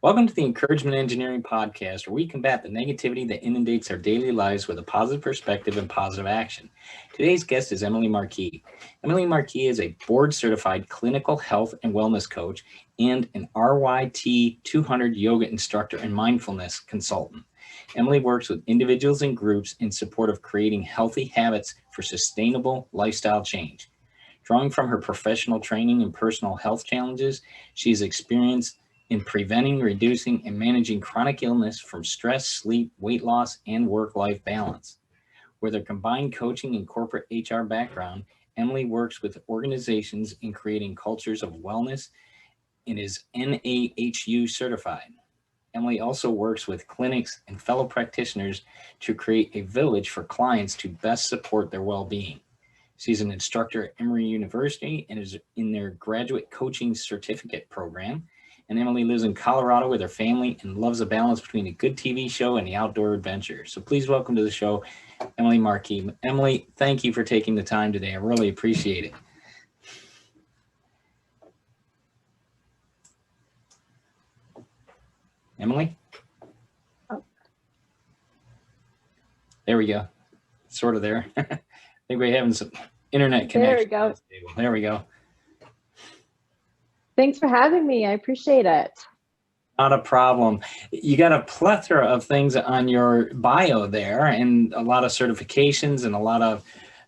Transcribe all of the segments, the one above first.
Welcome to the Encouragement Engineering Podcast, where we combat the negativity that inundates our daily lives with a positive perspective and positive action. Today's guest is Emily Marquis. Emily Marquis is a board-certified clinical health and wellness coach and an RYT 200 yoga instructor and mindfulness consultant. Emily works with individuals and groups in support of creating healthy habits for sustainable lifestyle change. Drawing from her professional training and personal health challenges, she has experienced in preventing, reducing, and managing chronic illness from stress, sleep, weight loss, and work-life balance. With her combined coaching and corporate HR background, Emily works with organizations in creating cultures of wellness and is NAHU certified. Emily also works with clinics and fellow practitioners to create a village for clients to best support their well-being. She's an instructor at Emory University and is in their graduate coaching certificate program. And Emily lives in Colorado with her family and loves a balance between a good TV show and the outdoor adventure. So please welcome to the show, Emily Marquis. Emily, thank you for taking the time today. I really appreciate it. Emily? Oh. There we go. Sort of there. I think we're having some internet connection. There we go. There we go. Thanks for having me. I appreciate it. Not a problem. You got a plethora of things on your bio there and a lot of certifications and a lot of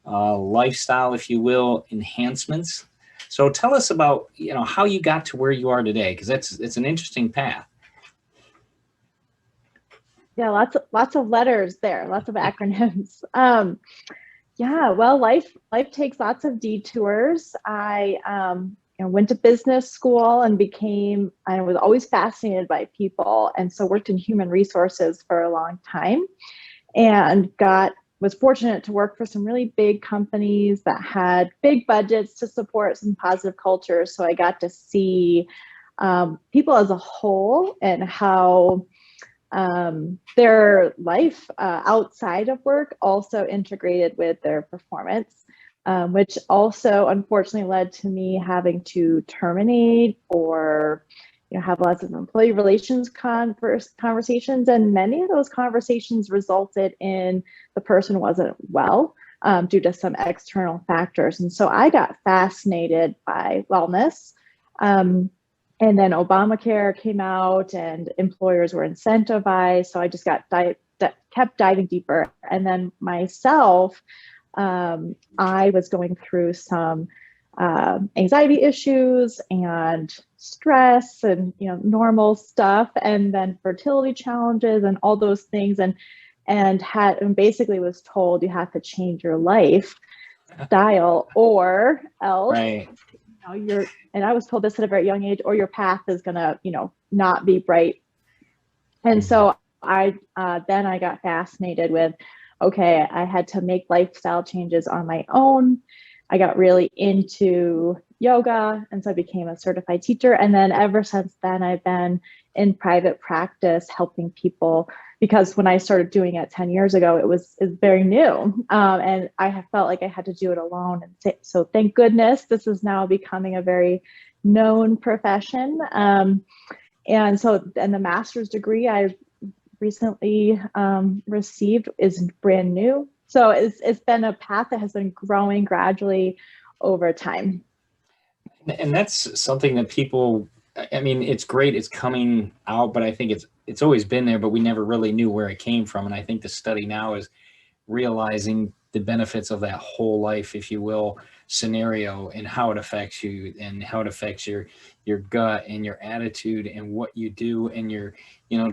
lifestyle, if you will, enhancements. So tell us about, how you got to where you are today, because it's an interesting path. Yeah, lots of letters there, lots of acronyms. Yeah, well, life takes lots of detours. I went to business school and I was always fascinated by people, and so worked in human resources for a long time, and was fortunate to work for some really big companies that had big budgets to support some positive cultures. So I got to see people as a whole and how their life outside of work also integrated with their performance. Which also unfortunately led to me having to terminate or have lots of employee relations conversations. And many of those conversations resulted in the person wasn't well due to some external factors. And so I got fascinated by wellness. And then Obamacare came out and employers were incentivized. So I just kept diving deeper. And then myself, I was going through some anxiety issues and stress and normal stuff, and then fertility challenges and all those things, and basically was told you have to change your lifestyle or else. Right. And I was told this at a very young age, or your path is gonna not be bright. And so then I got fascinated with, okay, I had to make lifestyle changes on my own. I got really into yoga, and so I became a certified teacher. And then ever since then, I've been in private practice helping people, because when I started doing it 10 years ago, it was very new. And I have felt like I had to do it alone. And so thank goodness this is now becoming a very known profession. And the master's degree I recently received is brand new. So it's been a path that has been growing gradually over time. And that's something that people, it's great, it's coming out, but I think it's always been there, but we never really knew where it came from. And I think the study now is realizing the benefits of that whole life, if you will, scenario, and how it affects you and how it affects your gut and your attitude, and what you do, and your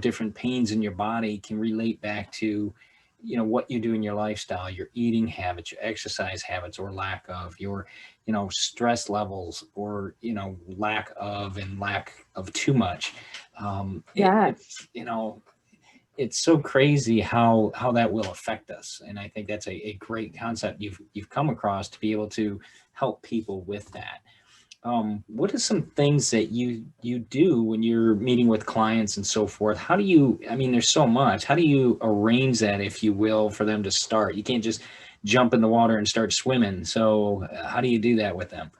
different pains in your body can relate back to what you do in your lifestyle, your eating habits, your exercise habits or lack of, your stress levels or lack of too much. It's so crazy how that will affect us. And I think that's a great concept you've come across to be able to help people with that. What are some things that you do when you're meeting with clients and so forth? How do you, there's so much, how do you arrange that, if you will, for them to start? You can't just jump in the water and start swimming. So how do you do that with them?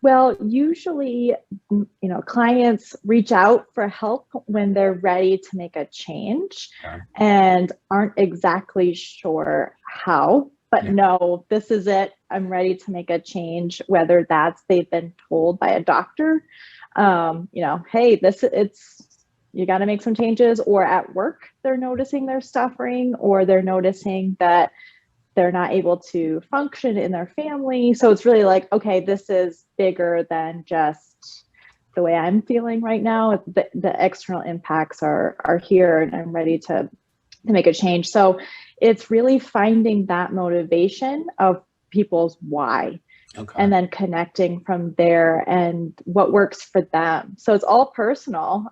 Well, usually, clients reach out for help when they're ready to make a change Okay. and aren't exactly sure how, but Yeah. no, this is it. I'm ready to make a change, whether that's they've been told by a doctor, hey, you got to make some changes, or at work, they're noticing they're suffering, or they're noticing that they're not able to function in their family. So it's really like, okay, this is bigger than just the way I'm feeling right now. The external impacts are here, and I'm ready to make a change. So it's really finding that motivation of people's why, Okay. and then connecting from there and what works for them. So it's all personal.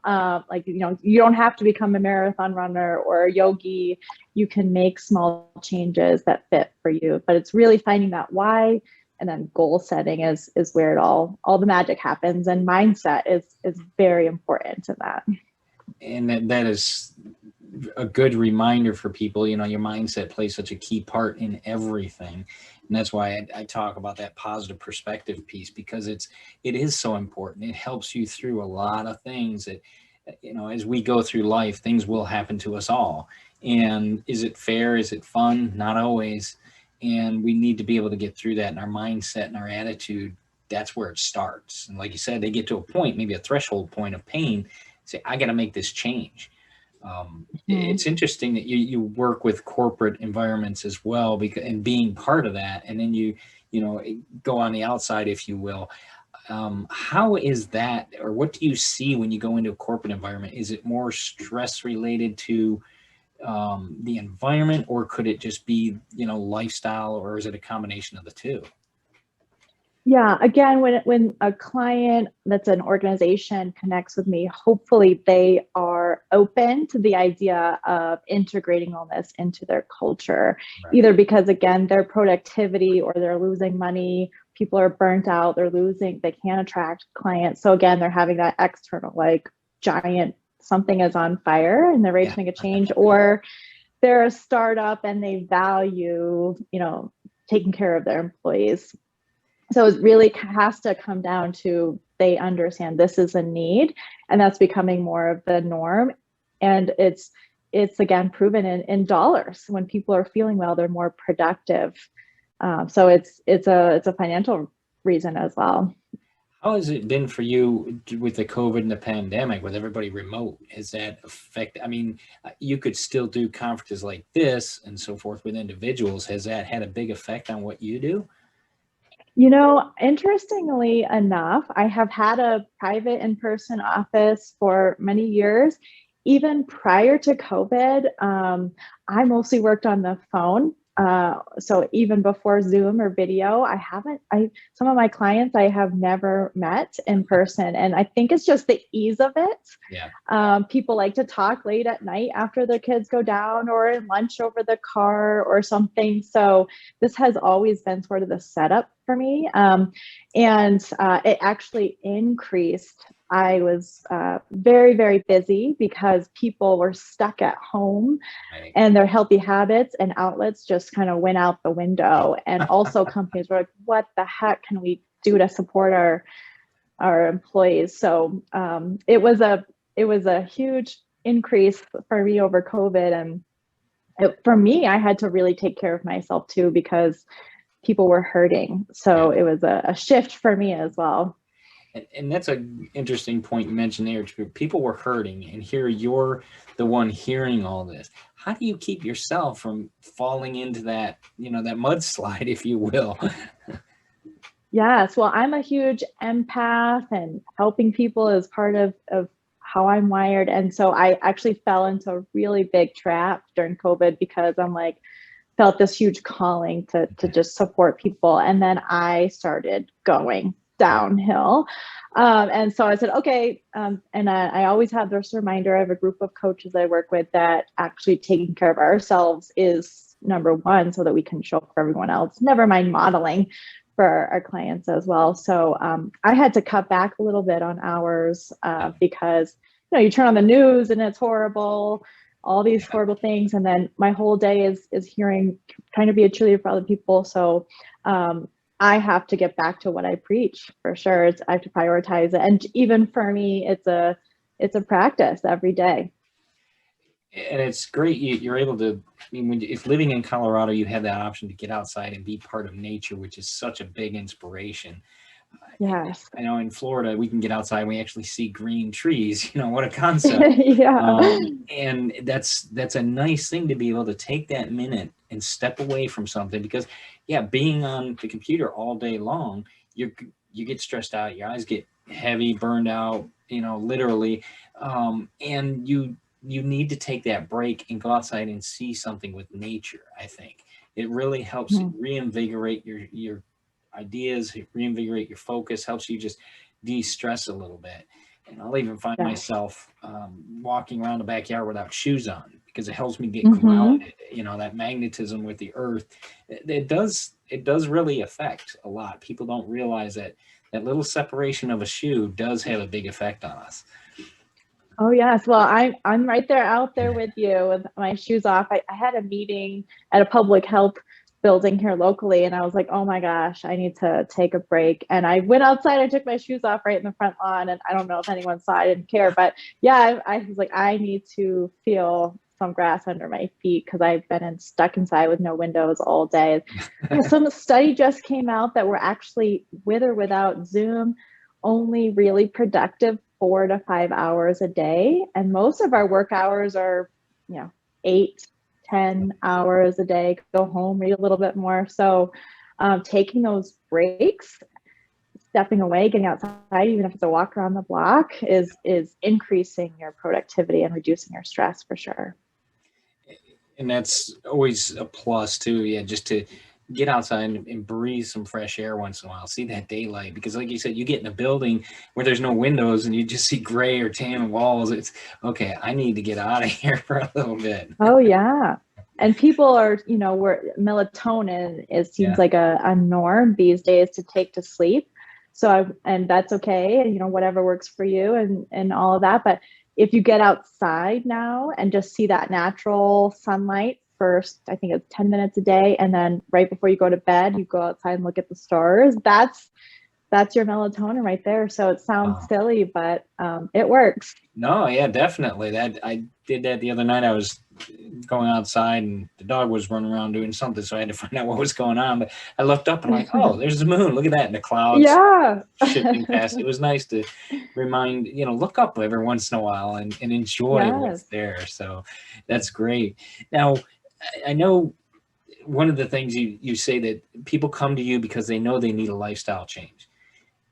You don't have to become a marathon runner or a yogi. You can make small changes that fit for you, but it's really finding that why, and then goal setting is where it all the magic happens. And mindset is very important in that. And that is a good reminder for people. Your mindset plays such a key part in everything, and that's why I talk about that positive perspective piece, because it is so important. It helps you through a lot of things that, as we go through life, things will happen to us all. And is it fair? Is it fun? Not always. And we need to be able to get through that. And our mindset and our attitude, that's where it starts. And like you said, they get to a point, maybe a threshold point of pain, say, I got to make this change. It's interesting that you work with corporate environments as well, because, and being part of that, and then you go on the outside, if you will. How is that, or what do you see when you go into a corporate environment? Is it more stress related to the environment, or could it just be lifestyle, or is it a combination of the two? Yeah, again, when a client that's an organization connects with me, hopefully they are open to the idea of integrating all this into their culture, Right. either because, again, their productivity, or they're losing money, people are burnt out, they can't attract clients. So again, they're having that external, like, giant something is on fire and they're ready to make a change, or they're a startup and they value, taking care of their employees. So it really has to come down to, they understand this is a need, and that's becoming more of the norm. And it's again proven in dollars. When people are feeling well, they're more productive. So it's a financial reason as well. How has it been for you with the COVID and the pandemic, with everybody remote? Has that affect? I mean, you could still do conferences like this and so forth with individuals. Has that had a big effect on what you do? Interestingly enough, I have had a private in-person office for many years. Even prior to COVID, I mostly worked on the phone. So even before Zoom or video, some of my clients I have never met in person. And I think it's just the ease of it. Yeah. People like to talk late at night after their kids go down, or in lunch over the car or something. So this has always been sort of the setup for me. And it actually increased. I was very, very busy because people were stuck at home, Right. and their healthy habits and outlets just kind of went out the window. And also companies were like, what the heck can we do to support our employees? So it was a huge increase for me over COVID. And for me, I had to really take care of myself too, because people were hurting. So Yeah. it was a shift for me as well. And that's an interesting point you mentioned there. People were hurting, and here you're the one hearing all this. How do you keep yourself from falling into that, that mudslide, if you will? Yes, well, I'm a huge empath, and helping people is part of how I'm wired. And so I actually fell into a really big trap during COVID, because I'm like, felt this huge calling to just support people. And then I started going downhill. And so I said, okay. And I always have this reminder. I have a group of coaches I work with that actually taking care of ourselves is number one, so that we can show up for everyone else, never mind modeling for our clients as well. So I had to cut back a little bit on hours because, you turn on the news and it's horrible, all these horrible things. And then my whole day is trying to be a cheerleader for other people. So I have to get back to what I preach for sure. I have to prioritize it. And even for me, it's a practice every day. And it's great you're able to, I mean, if living in Colorado, you have that option to get outside and be part of nature, which is such a big inspiration. Yes. I know in Florida, we can get outside and we actually see green trees. What a concept. Yeah. And that's a nice thing to be able to take that minute and step away from something, because being on the computer all day long, you get stressed out, your eyes get heavy, burned out, literally. And you need to take that break and go outside and see something with nature. I think it really helps reinvigorate your ideas, reinvigorate your focus, helps you just de-stress a little bit. And I'll even find myself walking around the backyard without shoes on, because it helps me get grounded. That magnetism with the earth, it does really affect a lot. People don't realize that little separation of a shoe does have a big effect on us. Oh yes. Well, I'm right there out there with you with my shoes off. I had a meeting at a public health building here locally, and I was like, oh my gosh, I need to take a break. And I went outside, I took my shoes off right in the front lawn, and I don't know if anyone saw, I didn't care, but yeah, I was like, I need to feel some grass under my feet, because I've been stuck inside with no windows all day. Some study just came out that we're actually, with or without Zoom, only really productive 4 to 5 hours a day. And most of our work hours are, 8, 10 hours a day, go home, read a little bit more. So taking those breaks, stepping away, getting outside, even if it's a walk around the block, is increasing your productivity and reducing your stress for sure. And that's always a plus too. Yeah, just to get outside and breathe some fresh air once in a while, see that daylight, because like you said, you get in a building where there's no windows and you just see gray or tan walls. It's okay, I need to get out of here for a little bit. Oh yeah. And people are, where melatonin seems like a norm these days to take to sleep. So and that's okay, and whatever works for you and all of that. But if you get outside now and just see that natural sunlight first, I think it's 10 minutes a day, and then right before you go to bed, you go outside and look at the stars. That's your melatonin right there. So it sounds silly, but it works. No, yeah, definitely. That I did that the other night. I was going outside and the dog was running around doing something, so I had to find out what was going on. But I looked up and I'm like, oh, there's the moon. Look at that, and the clouds shifting past. It was nice to remind, look up every once in a while and enjoy what's there. So that's great. Now, I know one of the things you say, that people come to you because they know they need a lifestyle change,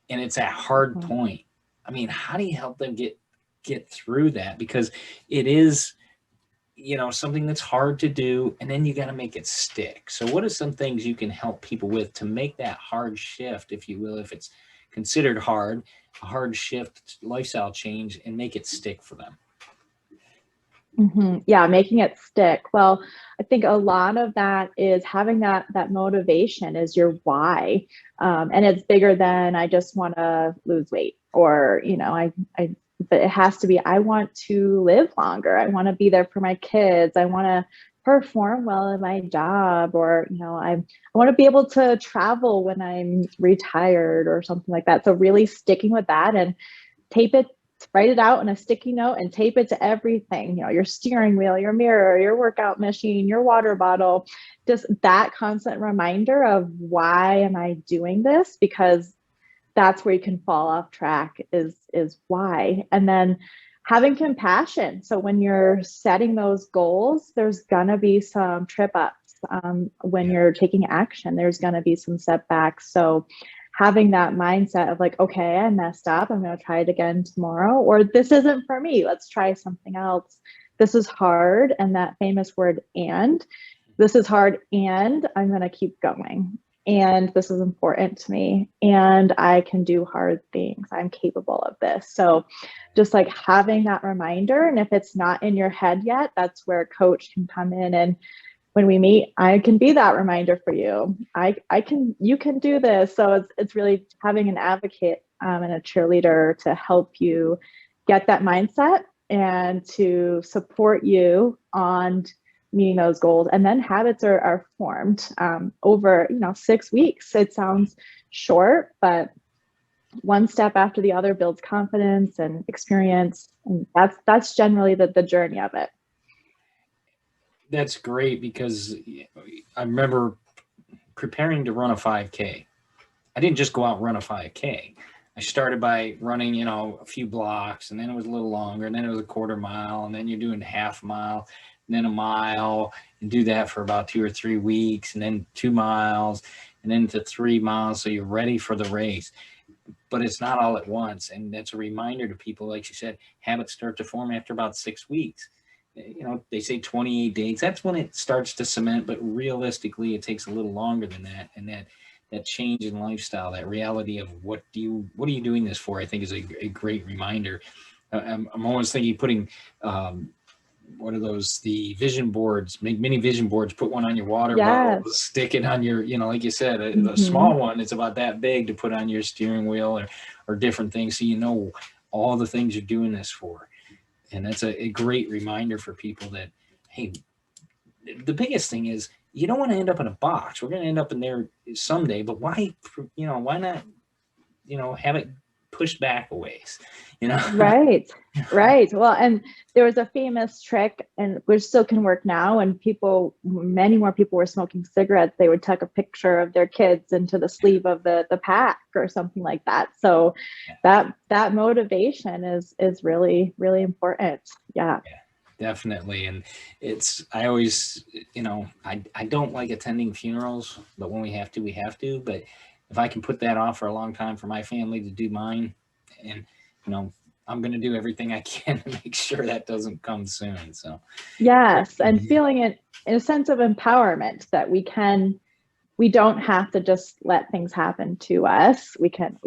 and it's a hard point. I mean, how do you help them get through that? Because it is, something that's hard to do, and then you got to make it stick. So what are some things you can help people with to make that hard shift, if you will, if it's considered hard, a hard shift, lifestyle change, and make it stick for them? Yeah, making it stick. Well, I think a lot of that is having that motivation is your why, and it's bigger than I just want to lose weight, or but it has to be, I want to live longer. I want to be there for my kids. I want to perform well in my job, or I want to be able to travel when I'm retired or something like that. So really sticking with that, and write it out in a sticky note and tape it to everything, your steering wheel, your mirror, your workout machine, your water bottle, just that constant reminder of, why am I doing this? Because that's where you can fall off track, is why. And then having compassion. So when you're setting those goals, there's gonna be some trip ups. When you're taking action, there's gonna be some setbacks. So having that mindset of like, okay, I messed up, I'm going to try it again tomorrow, or this isn't for me, let's try something else. This is hard. And that famous word, and this is hard, and I'm going to keep going. And this is important to me, and I can do hard things. I'm capable of this. So just like having that reminder, and if it's not in your head yet, that's where a coach can come in, and when we meet, I can be that reminder for you. You can do this. So it's really having an advocate and a cheerleader to help you get that mindset, and to support you on meeting those goals. And then habits are formed over, 6 weeks. It sounds short, but one step after the other builds confidence and experience. And that's generally the journey of it. That's great, because I remember preparing to run a 5K. I didn't just go out and run a 5K. I started by running, a few blocks, and then it was a little longer, and then it was a quarter mile, and then you're doing half mile, and then a mile, and do that for about 2 or 3 weeks, and then 2 miles, and then to 3 miles, so you're ready for the race. But it's not all at once, and that's a reminder to people, like you said, habits start to form after about 6 weeks. They say 28 days. That's when it starts to cement, but realistically, it takes a little longer than that, and that change in lifestyle, that reality of what are you doing this for, I think is a great reminder. I'm always thinking putting what are those, the vision boards, make mini vision boards, put one on your water bottle, stick it on your, like you said, a small one, it's about that big, to put on your steering wheel or different things, so all the things you're doing this for. And that's a great reminder for people that, hey, the biggest thing is, you don't want to end up in a box. We're going to end up in there someday, but why not, have it pushed back a ways, Right. Well, and there was a famous trick, and which still can work now, and many more people were smoking cigarettes. They would tuck a picture of their kids into the sleeve of the pack or something like that. So that motivation is really, really important. Yeah. Definitely. And I always, I don't like attending funerals, but when we have to, but if I can put that off for a long time for my family to do mine, and, I'm going to do everything I can to make sure that doesn't come soon. So, yes. And feeling it in a sense of empowerment, that we don't have to just let things happen to us. We can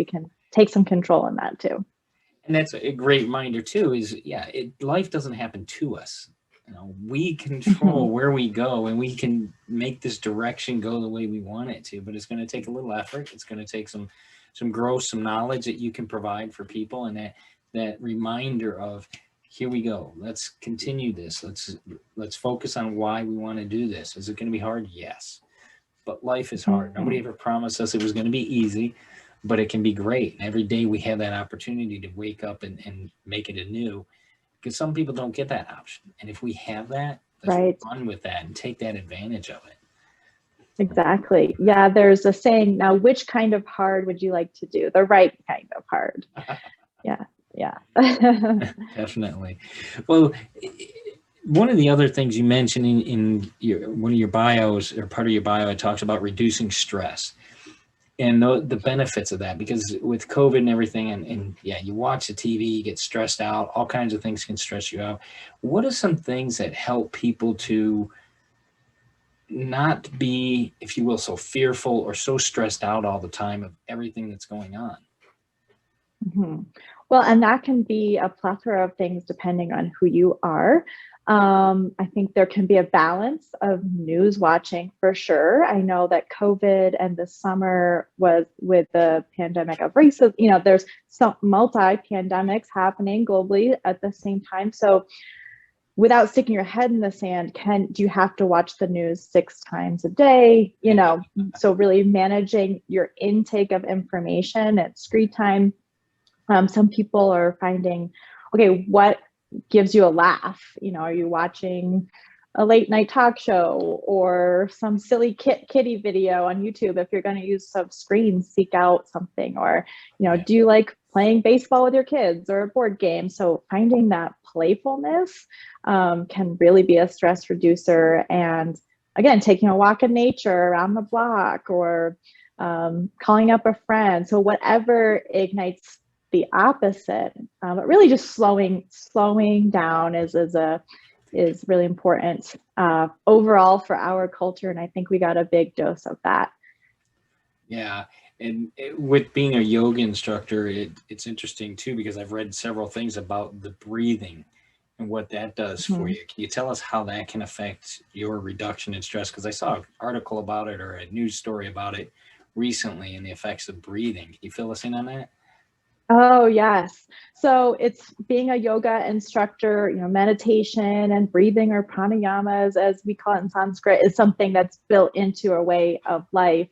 take some control in that too. And that's a great reminder too, is life doesn't happen to us. We control where we go, and we can make this direction go the way we want it to, but it's going to take a little effort. It's going to take some growth, some knowledge that you can provide for people. And that reminder of, here we go. Let's continue this. Let's focus on why we want to do this. Is it going to be hard? Yes. But life is hard. Nobody ever promised us it was going to be easy. But it can be great. And every day we have that opportunity to wake up and make it anew, because some people don't get that option. And if we have that, let's run with that and take that advantage of it. Exactly. Yeah, there's a saying, now, which kind of hard would you like to do? The right kind of hard. Yeah. Definitely. Well, one of the other things you mentioned in one of your bios, or part of your bio, it talks about reducing stress. And the benefits of that, because with COVID and everything, and you watch the TV, you get stressed out, all kinds of things can stress you out. What are some things that help people to not be, if you will, so fearful or so stressed out all the time of everything that's going on? Well, and that can be a plethora of things depending on who you are. I think there can be a balance of news watching for sure. I know that COVID and the summer was with the pandemic of racism, there's some multi-pandemics happening globally at the same time. So without sticking your head in the sand, do you have to watch the news 6 times a day? So really managing your intake of information at screen time. Some people are finding, okay, what gives you a laugh? Are you watching a late night talk show or some silly kitty video on YouTube? If you're going to use some screens, seek out something. Or, do you like playing baseball with your kids or a board game? So finding that playfulness can really be a stress reducer. And again, taking a walk in nature around the block, or calling up a friend. So whatever ignites the opposite, but really just slowing down is really important overall for our culture, and I think we got a big dose of that. Yeah, and with being a yoga instructor, it's interesting too, because I've read several things about the breathing and what that does for you. Can you tell us how that can affect your reduction in stress? Because I saw an article about it, or a news story about it recently, and the effects of breathing. Can you fill us in on that? Oh, yes. So it's being a yoga instructor, meditation and breathing, or pranayamas, as we call it in Sanskrit, is something that's built into a way of life.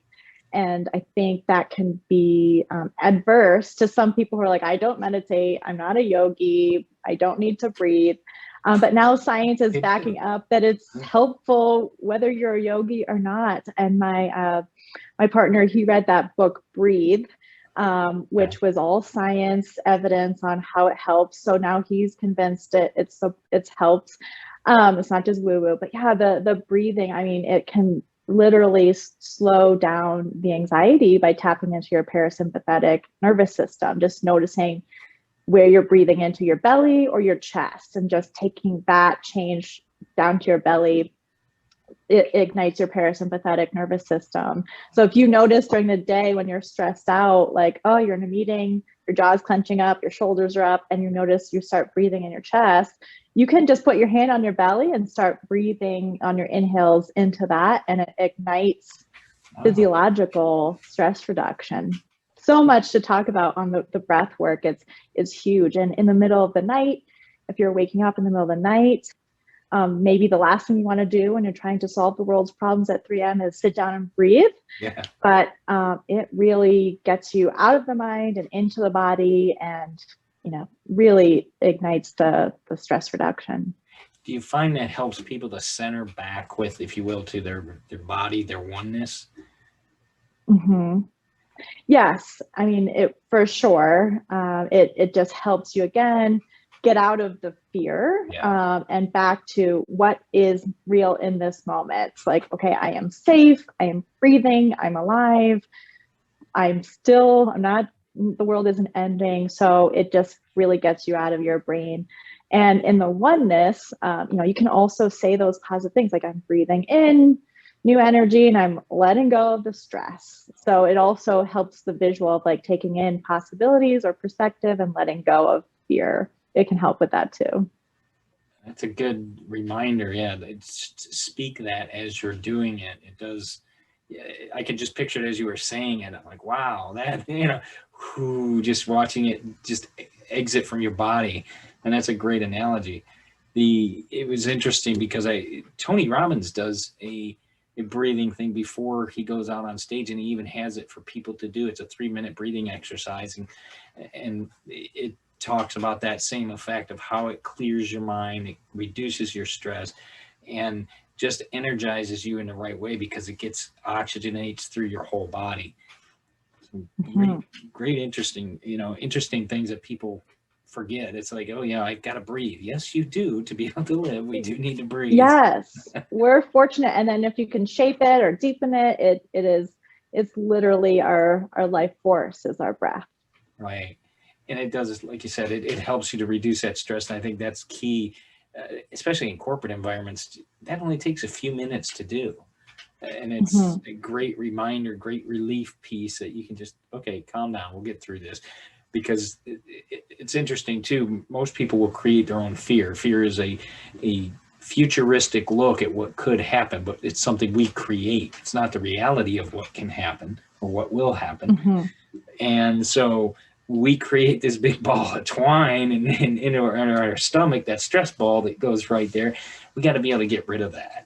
And I think that can be adverse to some people who are like, I don't meditate, I'm not a yogi, I don't need to breathe. But now science is backing up that it's helpful whether you're a yogi or not. And my partner, he read that book, Breathe, which was all science evidence on how it helps. So now he's convinced it's helps. It's not just woo woo, but yeah, the breathing. I mean, it can literally slow down the anxiety by tapping into your parasympathetic nervous system. Just noticing where you're breathing into your belly or your chest, and just taking that change down to your belly. It ignites your parasympathetic nervous system. So if you notice during the day when you're stressed out, like, oh, you're in a meeting, your jaw's clenching up, your shoulders are up, and you notice you start breathing in your chest, you can just put your hand on your belly and start breathing on your inhales into that, and it ignites physiological stress reduction. So much to talk about on the breath work. It's huge. And in the middle of the night, if you're waking up in the middle of the night, maybe the last thing you want to do when you're trying to solve the world's problems at 3 a.m. is sit down and breathe. Yeah. But it really gets you out of the mind and into the body, and really ignites the stress reduction. Do you find that helps people to center back with, if you will, to their body, their oneness? Mm-hmm. Yes, I mean, it for sure. It just helps you again get out of the fear, and back to what is real in this moment. It's like, okay, I am safe, I am breathing, I'm alive, I'm not, the world isn't ending. So it just really gets you out of your brain. And in the oneness, you can also say those positive things, like, I'm breathing in new energy and I'm letting go of the stress. So it also helps the visual of like taking in possibilities or perspective and letting go of fear. It can help with that too. That's a good reminder. Yeah, speak that as you're doing it. It does. I could just picture it as you were saying it. I'm like, wow, that, just watching it just exit from your body. And that's a great analogy. It was interesting because Tony Robbins does a breathing thing before he goes out on stage, and he even has it for people to do. It's a 3-minute breathing exercise, and it talks about that same effect of how it clears your mind, it reduces your stress, and just energizes you in the right way because it oxygenates through your whole body. Great, interesting things that people forget. It's like, oh yeah, I gotta breathe. Yes, you do. To be able to live, we do need to breathe. Yes, we're fortunate. And then if you can shape it or deepen it, it's literally our life force is our breath. Right. And it does, like you said, it helps you to reduce that stress. And I think that's key, especially in corporate environments. That only takes a few minutes to do. And it's a great reminder, great relief piece that you can just, okay, calm down. We'll get through this. Because it's interesting too. Most people will create their own fear. Fear is a futuristic look at what could happen, but it's something we create. It's not the reality of what can happen or what will happen. And so we create this big ball of twine and in our stomach, that stress ball that goes right there. We got to be able to get rid of that.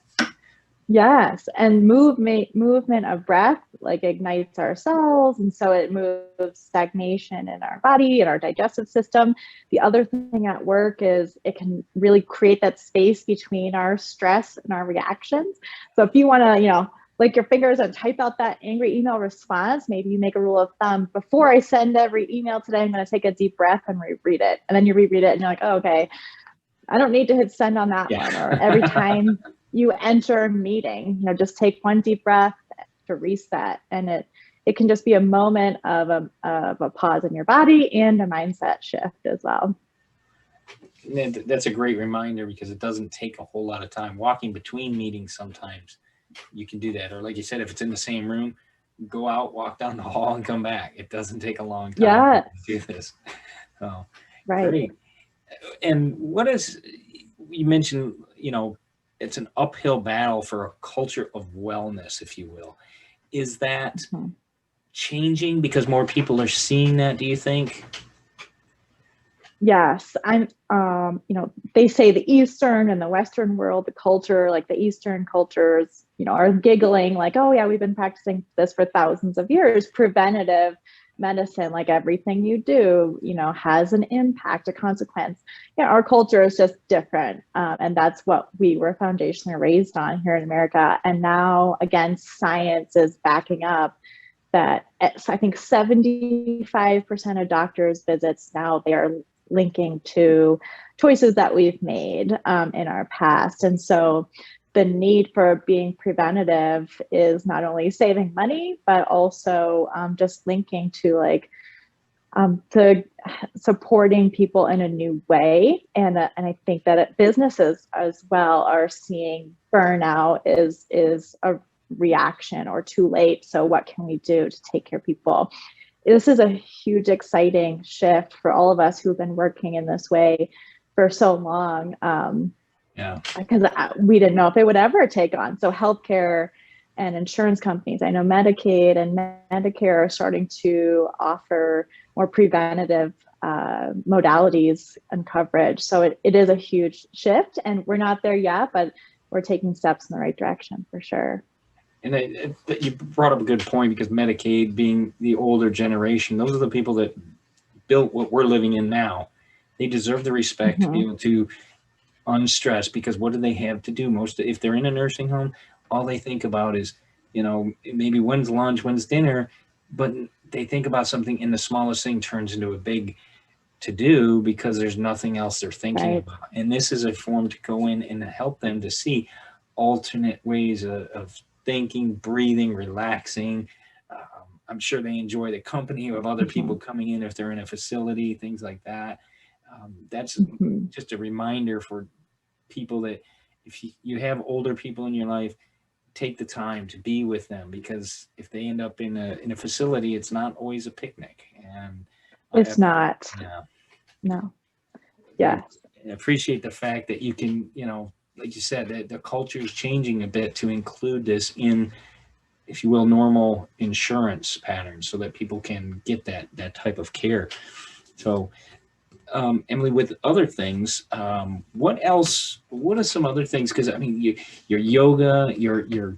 Yes, and movement of breath like ignites our cells, and so it moves stagnation in our body and our digestive system. The other thing at work is it can really create that space between our stress and our reactions. So if you want to, lick your fingers and type out that angry email response, maybe you make a rule of thumb: before I send every email today, I'm going to take a deep breath and reread it. And then you reread it and you're like, oh, okay, I don't need to hit send on that one. Or every time you enter a meeting, just take one deep breath to reset. And it can just be a moment of a pause in your body and a mindset shift as well. That's a great reminder because it doesn't take a whole lot of time. Walking between meetings, sometimes you can do that. Or like you said, if it's in the same room, go out, walk down the hall and come back. It doesn't take a long time to do this. So, right. Great. And you mentioned, it's an uphill battle for a culture of wellness, if you will. Is that changing because more people are seeing that, do you think? Yes, they say the Eastern and the Western world, the culture, like the Eastern cultures, are giggling like, oh yeah, we've been practicing this for thousands of years. Preventative medicine, like everything you do, has an impact, a consequence. Our culture is just different. And that's what we were foundationally raised on here in America. And now, again, science is backing up that. I think 75% of doctors' visits now, they are linking to choices that we've made in our past. And so the need for being preventative is not only saving money, but also just linking to to supporting people in a new way. And I think that businesses as well are seeing burnout is a reaction or too late. So what can we do to take care of people? This is a huge, exciting shift for all of us who've been working in this way for so long. Because we didn't know if it would ever take on. So healthcare and insurance companies, I know Medicaid and Medicare are starting to offer more preventative modalities and coverage. So it is a huge shift, and we're not there yet, but we're taking steps in the right direction for sure. And you brought up a good point, because Medicaid, being the older generation, those are the people that built what we're living in now. They deserve the respect to be able to unstress, because what do they have to do? If they're in a nursing home, all they think about is, maybe when's lunch, when's dinner, but they think about something, and the smallest thing turns into a big to do because there's nothing else they're thinking about. And this is a form to go in and help them to see alternate ways of thinking, breathing, relaxing. I'm sure they enjoy the company of other people coming in if they're in a facility, things like that. That's just a reminder for people that if you have older people in your life, take the time to be with them, because if they end up in a facility, it's not always a picnic. And it's not. Yeah. No. Yes. I appreciate the fact that you can, like you said, that the culture is changing a bit to include this in, if you will, normal insurance patterns, so that people can get that type of care. So, Emily, with other things, what else? What are some other things? Because I mean, your yoga, your,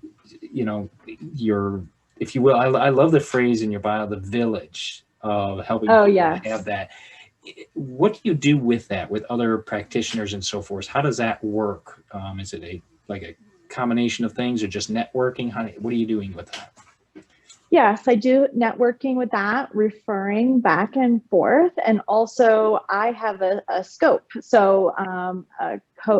if you will, I love the phrase in your bio, the village of helping people have that. What do you do with that, with other practitioners and so forth? How does that work? Is it a combination of things, or just networking? What are you doing with that? Yes, I do networking with that, referring back and forth. And also I have a scope. So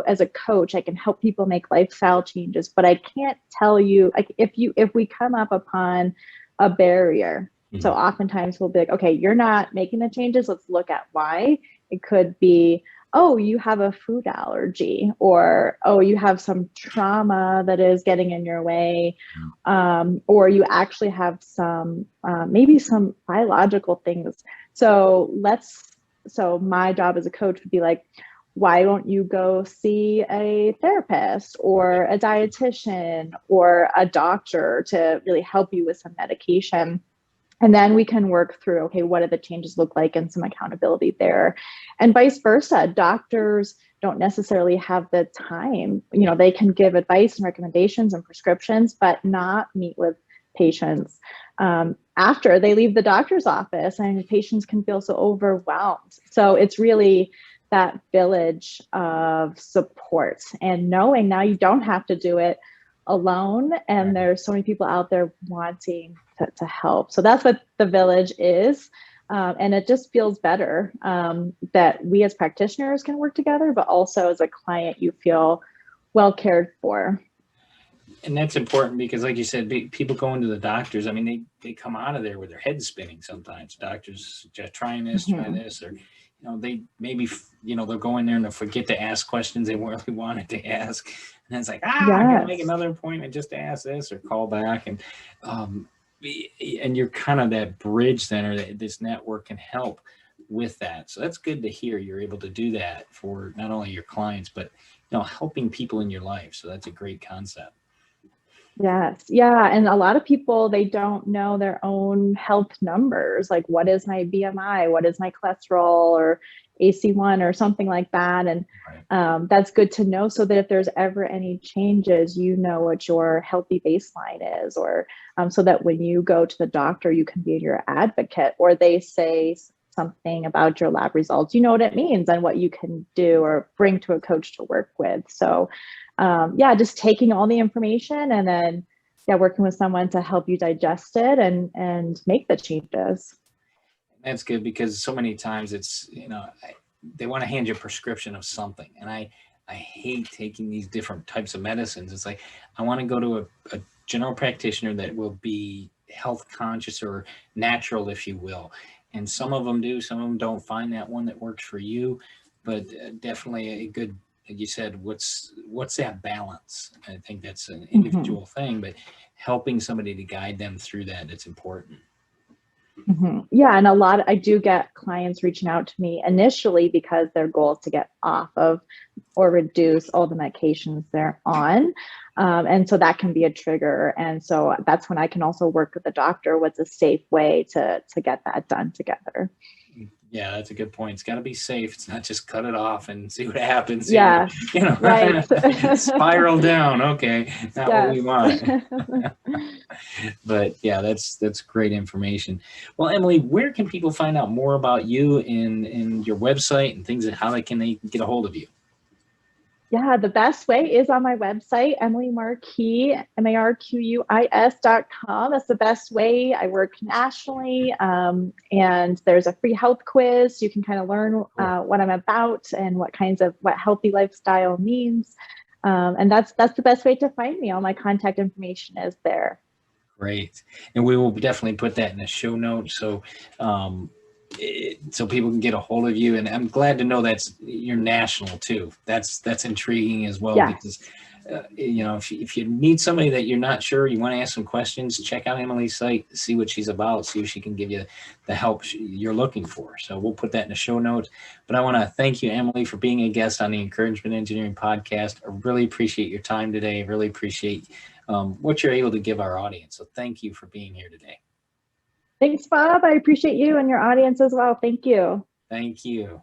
as a coach, I can help people make lifestyle changes, but I can't tell you, if we come up upon a barrier. So oftentimes we'll be like, okay, you're not making the changes. Let's look at why. It could be, oh, you have a food allergy, or, oh, you have some trauma that is getting in your way, or you actually have maybe some biological things. So my job as a coach would be like, why don't you go see a therapist or a dietitian or a doctor to really help you with some medication? And then we can work through, okay, what do the changes look like, and some accountability there. And vice versa. Doctors don't necessarily have the time. They can give advice and recommendations and prescriptions, but not meet with patients after they leave the doctor's office, and patients can feel so overwhelmed. So it's really that village of support, and knowing now you don't have to do it alone, and there's so many people out there wanting to help. So that's what the village is. And it just feels better that we as practitioners can work together, but also as a client, you feel well cared for. And that's important, because like you said, people going to the doctors, I mean, they come out of there with their heads spinning sometimes. Doctors just trying this, try this, or, they maybe, they'll go in there and they'll forget to ask questions they really wanted to ask. And it's like, I gotta make another appointment just to ask this, or call back. And you're kind of that bridge then, or this network can help with that. So that's good to hear. You're able to do that for not only your clients, but, helping people in your life. So that's a great concept. Yes. Yeah. And a lot of people, they don't know their own health numbers. Like, what is my BMI? What is my cholesterol? Or, AC1 or something like that. And that's good to know, so that if there's ever any changes, you know what your healthy baseline is, or so that when you go to the doctor, you can be your advocate, or they say something about your lab results, you know what it means and what you can do or bring to a coach to work with. So yeah, just taking all the information and then working with someone to help you digest it and make the changes. That's good, because so many times it's, they want to hand you a prescription of something. And I hate taking these different types of medicines. It's like, I want to go to a general practitioner that will be health conscious or natural, if you will. And some of them do, some of them don't find that one that works for you, but definitely a good, like you said, what's that balance? I think that's an individual thing, but helping somebody to guide them through that, it's important. Yeah, and I do get clients reaching out to me initially because their goal is to get off of or reduce all the medications they're on. And so that can be a trigger. And so that's when I can also work with the doctor. What's a safe way to get that done together? Yeah, that's a good point. It's got to be safe. It's not just cut it off and see what happens. Yeah, right. Spiral down. Okay, not what we want. But yeah, that's great information. Well, Emily, where can people find out more about you and your website and things, and how they can get a hold of you? Yeah, the best way is on my website, Emily Marquis, marquis.com. That's the best way. I work nationally, and there's a free health quiz. You can kind of learn what I'm about and what healthy lifestyle means. And that's the best way to find me. All my contact information is there. Great. And we will definitely put that in the show notes, so so people can get a hold of you. And I'm glad to know you're national too. That's intriguing as well. Yeah. Because if you need somebody that you're not sure, you want to ask some questions, check out Emily's site, see what she's about, see if she can give you the help you're looking for. So we'll put that in the show notes. But I want to thank you, Emily, for being a guest on the Encouragement Engineering podcast. I really appreciate your time today. I really appreciate what you're able to give our audience. So thank you for being here today. Thanks, Bob. I appreciate you and your audience as well. Thank you. Thank you.